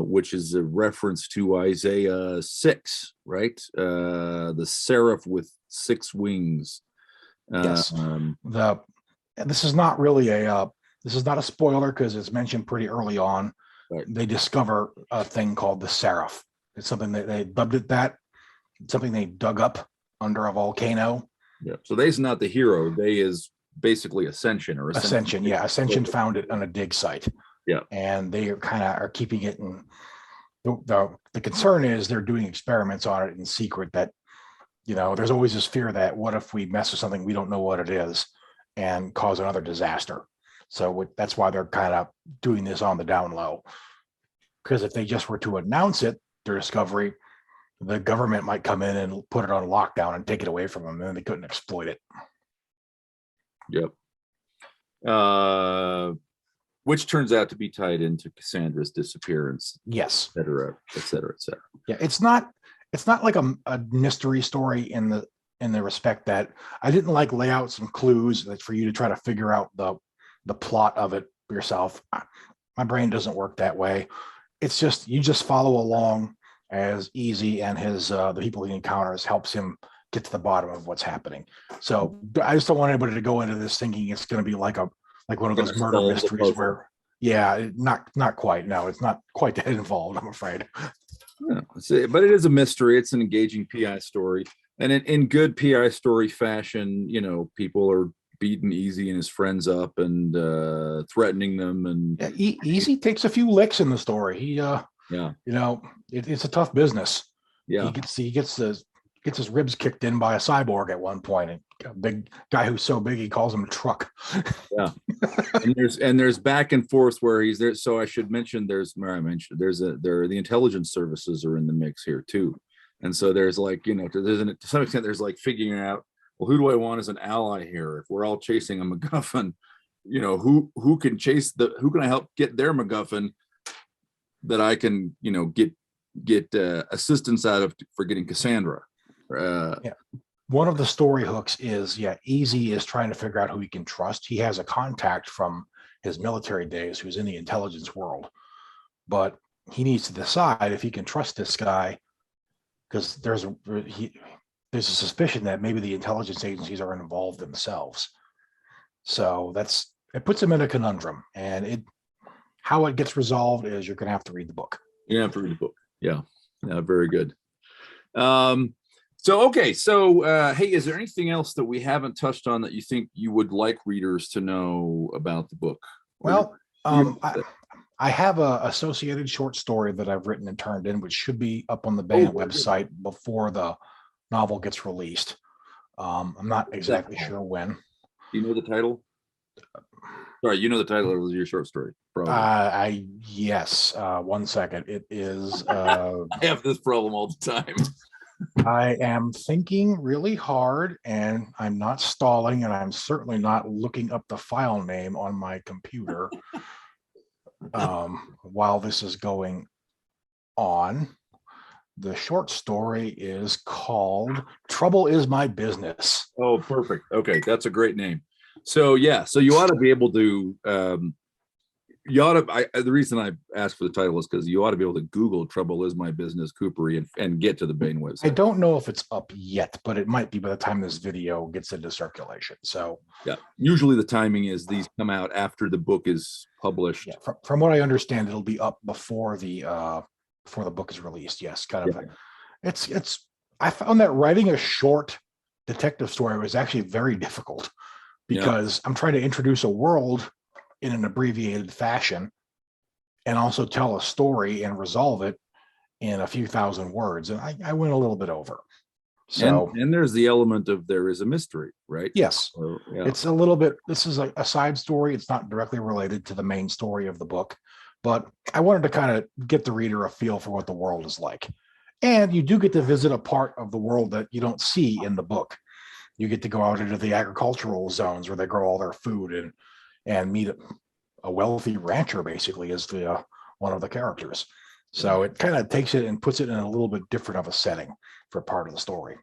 which is a reference to Isaiah 6, right? The seraph with 6 wings. Yes. This is not really this is not a spoiler because it's mentioned pretty early on. Right. They discover a thing called the seraph. It's something that they dubbed it that. It's something they dug up under a volcano. Yeah. So they's not the hero. They is basically Ascension or Ascension. Yeah. Ascension found it on a dig site. Yeah. And they are keeping it in. The concern is they're doing experiments on it in secret. That, there's always this fear that what if we mess with something we don't know what it is and cause another disaster. So that's why they're kind of doing this on the down low. Because if they just were to announce it, their discovery, the government might come in and put it on lockdown and take it away from them, and then they couldn't exploit it. Yep. Which turns out to be tied into Cassandra's disappearance. Yes. Et cetera, et cetera, et cetera. Yeah, it's not like a mystery story in the respect that I didn't lay out some clues for you to try to figure out the plot of it yourself. My brain doesn't work that way. It's just you just follow along as Easy and the people he encounters helps him get to the bottom of what's happening. So I just don't want anybody to go into this thinking it's going to be like one of those murder mysteries where, not quite. No, it's not quite that involved, I'm afraid. Yeah, but it is a mystery. It's an engaging PI story, and in good PI story fashion, people are beating Easy and his friends up and threatening them, and Easy takes a few licks in the story. He it's a tough business. Yeah, he gets his ribs kicked in by a cyborg at one point, and a big guy who's so big he calls him a truck. Yeah. and there's back and forth where he's there. So I should mention the intelligence services are in the mix here too. And so there's to some extent there's figuring out, well, who do I want as an ally here? If we're all chasing a MacGuffin, who can I help get their MacGuffin that I can, get assistance out of for getting Cassandra. One of the story hooks is, Easy is trying to figure out who he can trust. He has a contact from his military days who's in the intelligence world, but he needs to decide if he can trust this guy because there's a suspicion that maybe the intelligence agencies are involved themselves. So it puts him in a conundrum, and how it gets resolved is you're going to have to read the book. You have to read the book. Yeah, very good. So hey, is there anything else that we haven't touched on that you think you would like readers to know about the book? Well, I have a associated short story that I've written and turned in, which should be up on the Bane website before the novel gets released. I'm not exactly sure when. Do you know the title? Sorry, you know the title of your short story. Probably. Yes. 1 second. It is. I have this problem all the time. I am thinking really hard, and I'm not stalling, and I'm certainly not looking up the file name on my computer while this is going on. The short story is called Trouble Is My Business. Oh, perfect. Okay, that's a great name. So you ought to be able to the reason I asked for the title is because you ought to be able to Google Trouble Is My Business Kupari and get to the Bane website. I don't know if it's up yet, but it might be by the time this video gets into circulation. So yeah, usually the timing is these come out after the book is published. Yeah, from what I understand, it'll be up before the book is released. Yes, kind of. Yeah. It's I found that writing a short detective story was actually very difficult because I'm trying to introduce a world in an abbreviated fashion and also tell a story and resolve it in a few thousand words. And I went a little bit over. So and there's the element of there is a mystery, right? Yes. So, it's a little bit, this is a side story. It's not directly related to the main story of the book, but I wanted to kind of get the reader a feel for what the world is like. And you do get to visit a part of the world that you don't see in the book. You get to go out into the agricultural zones where they grow all their food and meet a wealthy rancher, basically, is one of the characters. So it kind of takes it and puts it in a little bit different of a setting for part of the story.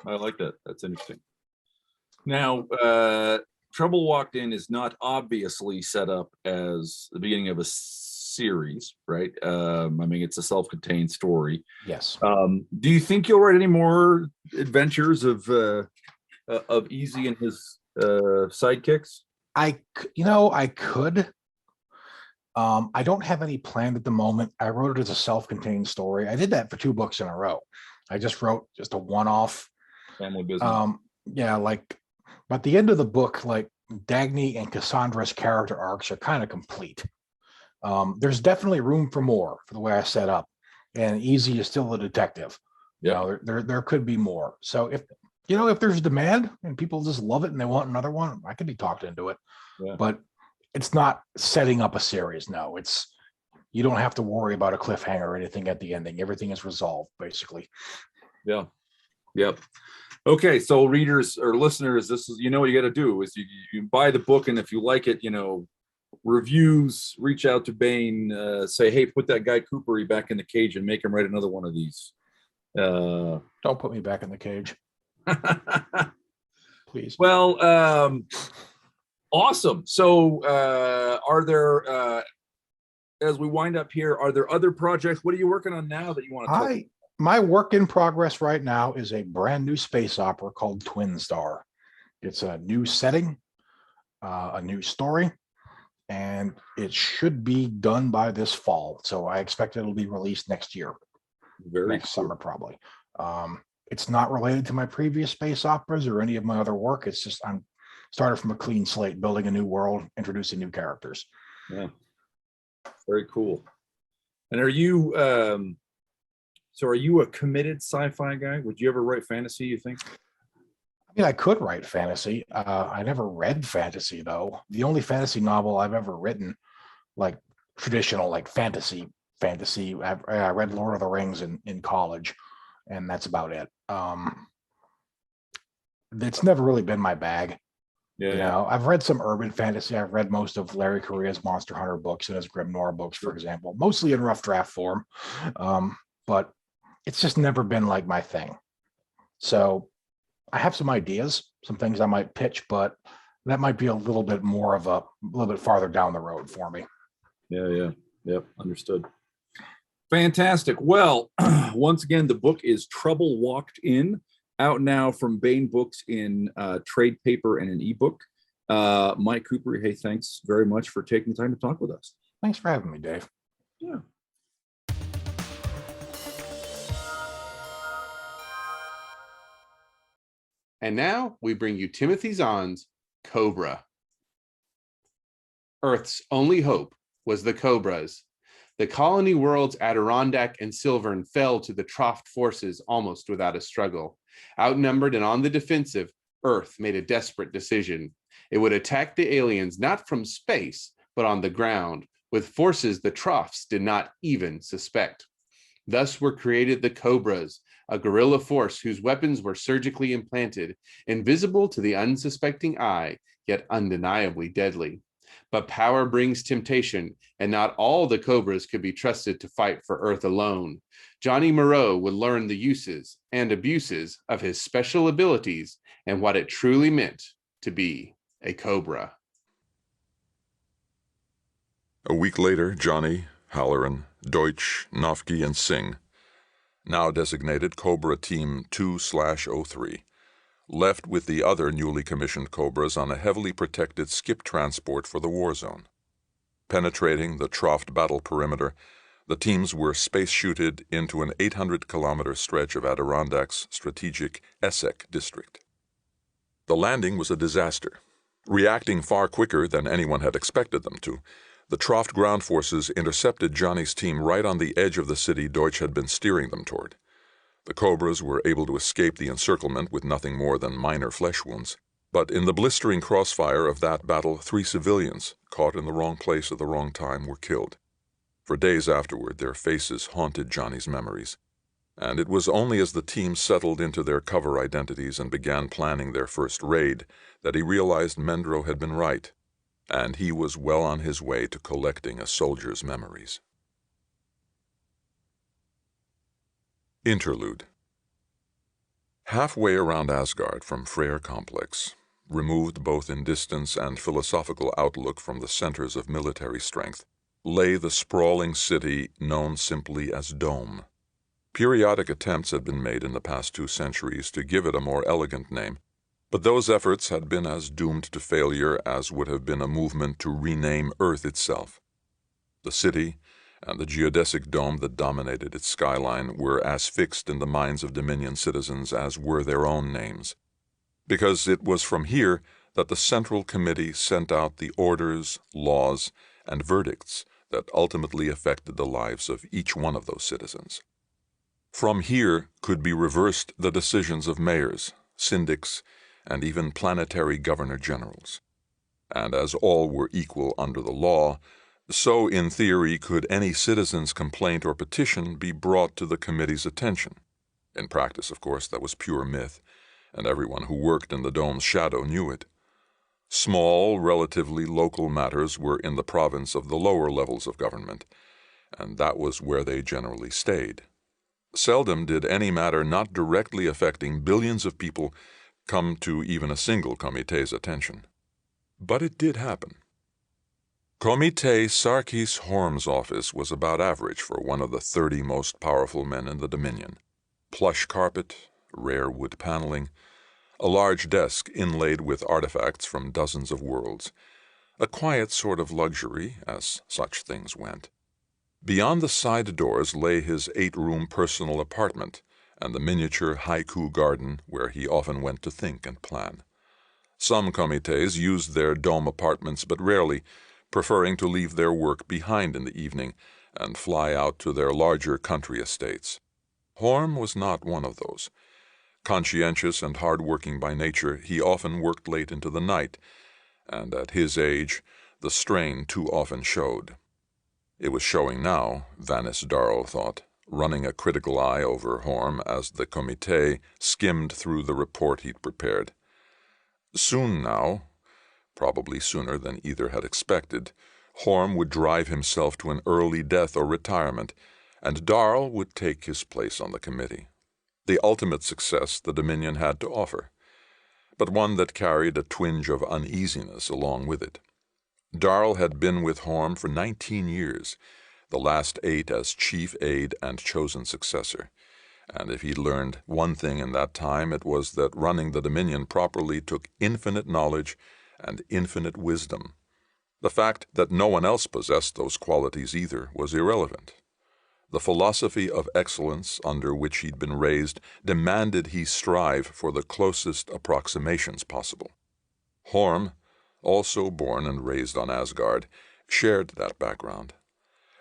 I like that. That's interesting. Now, Trouble Walked In is not obviously set up as the beginning of a series, right? I mean, it's a self-contained story. Yes. Do you think you'll write any more adventures of Easy and his sidekicks? I could. I don't have any planned at the moment. I wrote it as a self-contained story. I did that for 2 books in a row. I just wrote just a one-off family business. But the end of the book, like Dagny and Cassandra's character arcs are kind of complete. There's definitely room for more for the way I set up, and Easy is still a detective. Yeah, there could be more. So if there's demand and people just love it and they want another one, I could be talked into it. Yeah. But it's not setting up a series. No, you don't have to worry about a cliffhanger or anything at the ending. Everything is resolved, basically. Yeah. Yep. Okay, so readers or listeners, this is what you got to do is you buy the book, and if you like it, reviews, reach out to Bane, say, hey, put that guy Kupari back in the cage and make him write another one of these. Don't put me back in the cage. Please. Well, awesome. So are there as we wind up here, are there other projects? What are you working on now that you want to talk about? My work in progress right now is a brand new space opera called Twin Star. It's a new setting, a new story, and it should be done by this fall. So I expect it'll be released next year. Next summer, probably. It's not related to my previous space operas or any of my other work. It's just I'm started from a clean slate, building a new world, introducing new characters. Yeah, very cool. And are you a committed sci-fi guy? Would you ever write fantasy, you think? I mean, I could write fantasy. I never read fantasy, though. The only fantasy novel I've ever written, like traditional, like fantasy, I read Lord of the Rings in college, and that's about it. It's never really been my bag. Yeah. I've read some urban fantasy. I've read most of Larry Correa's Monster Hunter books and his Grim Noir books, for example, mostly in rough draft form. But it's just never been like my thing. So I have some ideas, some things I might pitch, but that might be a little bit farther down the road for me. Yeah. Yep. Understood. Fantastic. Well, once again, the book is Trouble Walked In, out now from Bain Books in trade paper and an ebook. Mike Kupari, hey, thanks very much for taking the time to talk with us. Thanks for having me, Dave. Yeah. And now we bring you Timo-thy Zahn's Cobra. Earth's only hope was the Cobras. The colony worlds Adirondack and Silvern fell to the Troft forces almost without a struggle. Outnumbered and on the defensive, Earth made a desperate decision. It would attack the aliens not from space, but on the ground, with forces the Trofts did not even suspect. Thus were created the Cobras, a guerrilla force whose weapons were surgically implanted, invisible to the unsuspecting eye, yet undeniably deadly. But power brings temptation, and not all the Cobras could be trusted to fight for Earth alone. Johnny Moreau would learn the uses and abuses of his special abilities and what it truly meant to be a Cobra. A week later, Johnny, Halloran, Deutsch, Nofke, and Singh, now designated Cobra Team 2/03, left with the other newly commissioned Cobras on a heavily protected skip transport for the war zone. Penetrating the Troft battle perimeter, the teams were space-shooted into an 800-kilometer stretch of Adirondacks' strategic Essek district. The landing was a disaster. Reacting far quicker than anyone had expected them to, the Troft ground forces intercepted Johnny's team right on the edge of the city Deutsch had been steering them toward. The Cobras were able to escape the encirclement with nothing more than minor flesh wounds. But in the blistering crossfire of that battle, 3 civilians, caught in the wrong place at the wrong time, were killed. For days afterward, their faces haunted Johnny's memories. And it was only as the team settled into their cover identities and began planning their first raid that he realized Mendro had been right, and he was well on his way to collecting a soldier's memories. Interlude. Halfway around Asgard from Freyr Complex, removed both in distance and philosophical outlook from the centers of military strength, lay the sprawling city known simply as Dome. Periodic attempts had been made in the past 2 centuries to give it a more elegant name, but those efforts had been as doomed to failure as would have been a movement to rename Earth itself. The city and the geodesic dome that dominated its skyline were as fixed in the minds of Dominion citizens as were their own names, because it was from here that the Central Committee sent out the orders, laws, and verdicts that ultimately affected the lives of each one of those citizens. From here could be reversed the decisions of mayors, syndics, and even planetary governor-generals. And as all were equal under the law, so in theory could any citizen's complaint or petition be brought to the committee's attention. In practice, of course, that was pure myth, and everyone who worked in the dome's shadow knew it. Small, relatively local matters were in the province of the lower levels of government, and that was where they generally stayed. Seldom did any matter not directly affecting billions of people come to even a single comite's attention. But it did happen. Comite Sarkis Horm's office was about average for one of the 30 most powerful men in the Dominion. Plush carpet, rare wood paneling, a large desk inlaid with artifacts from dozens of worlds, a quiet sort of luxury, as such things went. Beyond the side doors lay his 8-room personal apartment and the miniature haiku garden where he often went to think and plan. Some comites used their dome apartments, but rarely, preferring to leave their work behind in the evening and fly out to their larger country estates. Horm was not one of those. Conscientious and hard-working by nature, he often worked late into the night, and at his age, the strain too often showed. It was showing now, Vanis Darl thought, running a critical eye over Horm as the comité skimmed through the report he'd prepared. Soon now, probably sooner than either had expected, Horm would drive himself to an early death or retirement, and Darl would take his place on the committee. The ultimate success the Dominion had to offer, but one that carried a twinge of uneasiness along with it. Darl had been with Horm for 19 years, the last 8 as chief aide and chosen successor. And if he'd learned one thing in that time, it was that running the Dominion properly took infinite knowledge and infinite wisdom. The fact that no one else possessed those qualities either was irrelevant. The philosophy of excellence under which he'd been raised demanded he strive for the closest approximations possible. Horm, also born and raised on Asgard, shared that background,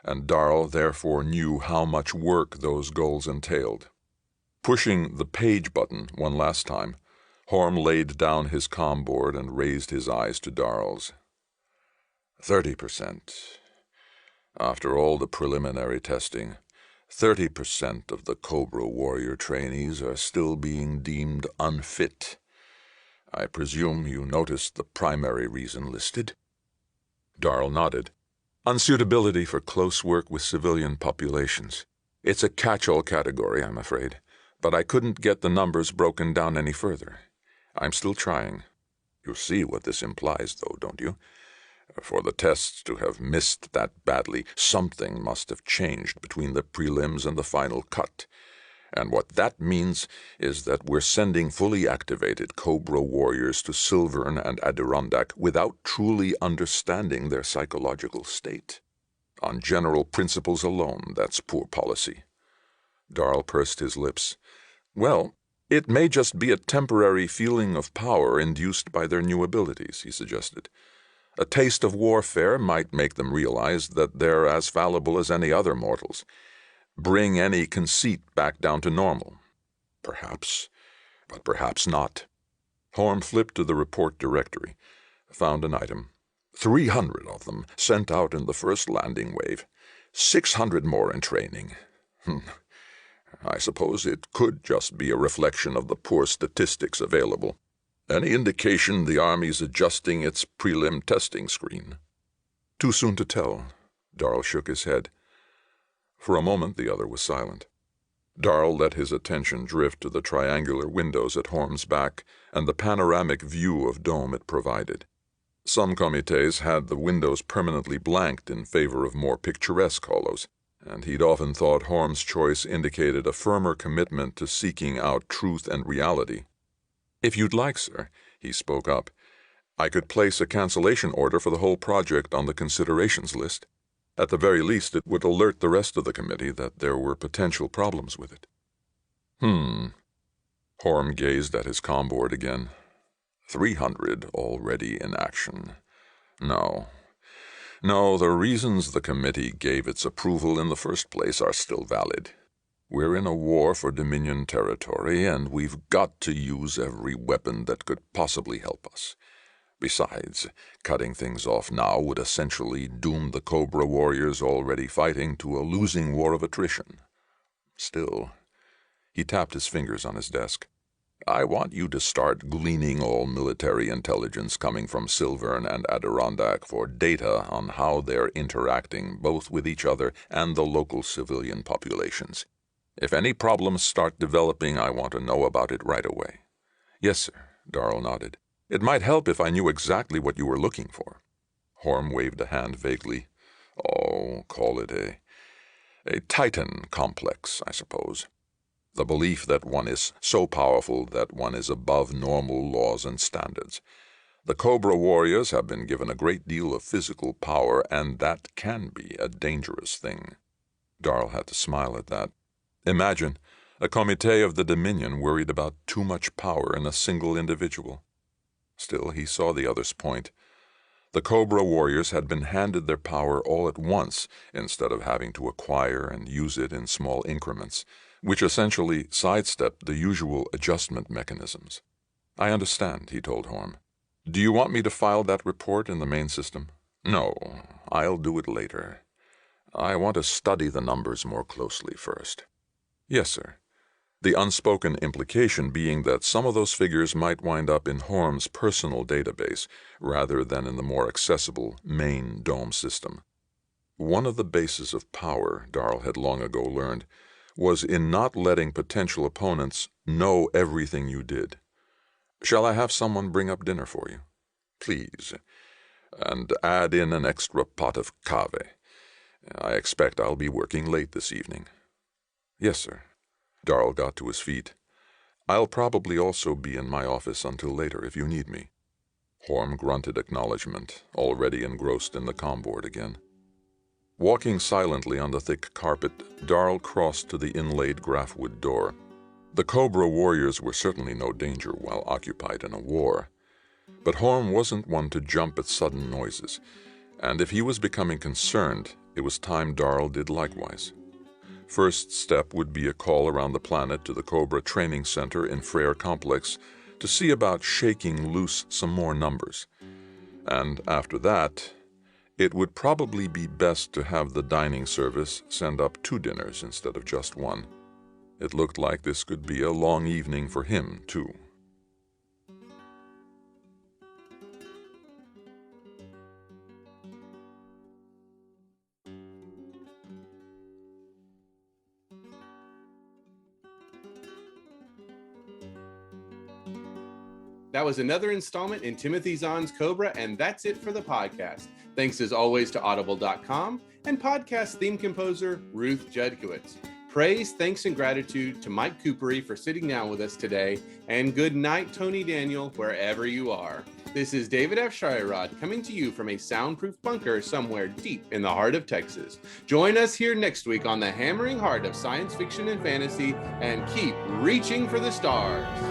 and Darl therefore knew how much work those goals entailed. Pushing the page button one last time, Horm laid down his comm board and raised his eyes to Darl's. 30%. After all the preliminary testing, 30% of the Cobra warrior trainees are still being deemed unfit. I presume you noticed the primary reason listed? Darl nodded. Unsuitability for close work with civilian populations. It's a catch-all category, I'm afraid, but I couldn't get the numbers broken down any further. I'm still trying. You see what this implies, though, don't you? For the tests to have missed that badly, something must have changed between the prelims and the final cut. And what that means is that we're sending fully activated Cobra warriors to Silvern and Adirondack without truly understanding their psychological state. On general principles alone, that's poor policy. Darl pursed his lips. Well, it may just be a temporary feeling of power induced by their new abilities, he suggested. A taste of warfare might make them realize that they're as fallible as any other mortals. Bring any conceit back down to normal. Perhaps, but perhaps not. Horm flipped to the report directory, found an item. 300 of them sent out in the first landing wave. 600 more in training. I suppose it could just be a reflection of the poor statistics available. Any indication the Army's adjusting its prelim testing screen? Too soon to tell. Darl shook his head. For a moment the other was silent. Darl let his attention drift to the triangular windows at Horm's back and the panoramic view of dome it provided. Some comités had the windows permanently blanked in favor of more picturesque hollows, and he'd often thought Horm's choice indicated a firmer commitment to seeking out truth and reality. If you'd like, sir, he spoke up, I could place a cancellation order for the whole project on the considerations list. At the very least, it would alert the rest of the committee that there were potential problems with it. Horm gazed at his comm board again. 300 already in action. No, the reasons the committee gave its approval in the first place are still valid. We're in a war for Dominion territory, and we've got to use every weapon that could possibly help us. Besides, cutting things off now would essentially doom the Cobra warriors already fighting to a losing war of attrition. Still, he tapped his fingers on his desk. I want you to start gleaning all military intelligence coming from Silvern and Adirondack for data on how they're interacting both with each other and the local civilian populations. If any problems start developing, I want to know about it right away. Yes, sir, Darl nodded. It might help if I knew exactly what you were looking for. Horm waved a hand vaguely. Oh, call it a Titan complex, I suppose. The belief that one is so powerful that one is above normal laws and standards. The Cobra warriors have been given a great deal of physical power, and that can be a dangerous thing. Darl had to smile at that. Imagine, a comité of the Dominion worried about too much power in a single individual. Still, he saw the other's point. The Cobra warriors had been handed their power all at once instead of having to acquire and use it in small increments, which essentially sidestepped the usual adjustment mechanisms. I understand, he told Horm. Do you want me to file that report in the main system? No, I'll do it later. I want to study the numbers more closely first. Yes, sir. The unspoken implication being that some of those figures might wind up in Horm's personal database rather than in the more accessible main dome system. One of the bases of power, Darl had long ago learned, was in not letting potential opponents know everything you did. Shall I have someone bring up dinner for you? Please. And add in an extra pot of cave. I expect I'll be working late this evening." "Yes, sir." Darl got to his feet. "I'll probably also be in my office until later if you need me." Horm grunted acknowledgement, already engrossed in the comboard again. Walking silently on the thick carpet, Darl crossed to the inlaid graphwood door. The Cobra warriors were certainly no danger while occupied in a war. But Horm wasn't one to jump at sudden noises, and if he was becoming concerned, it was time Darl did likewise. First step would be a call around the planet to the Cobra training center in Frere Complex to see about shaking loose some more numbers. And after that, it would probably be best to have the dining service send up 2 dinners instead of just 1. It looked like this could be a long evening for him, too. That was another installment in Timo-thy Zahn's Cobra, and that's it for the podcast. Thanks as always to Audible.com and podcast theme composer Ruth Judkowitz. Praise, thanks, and gratitude to Mike Kupari for sitting down with us today, and good night, Tony Daniel, wherever you are. This is David F. Shirod coming to you from a soundproof bunker somewhere deep in the heart of Texas. Join us here next week on the hammering heart of science fiction and fantasy, and keep reaching for the stars.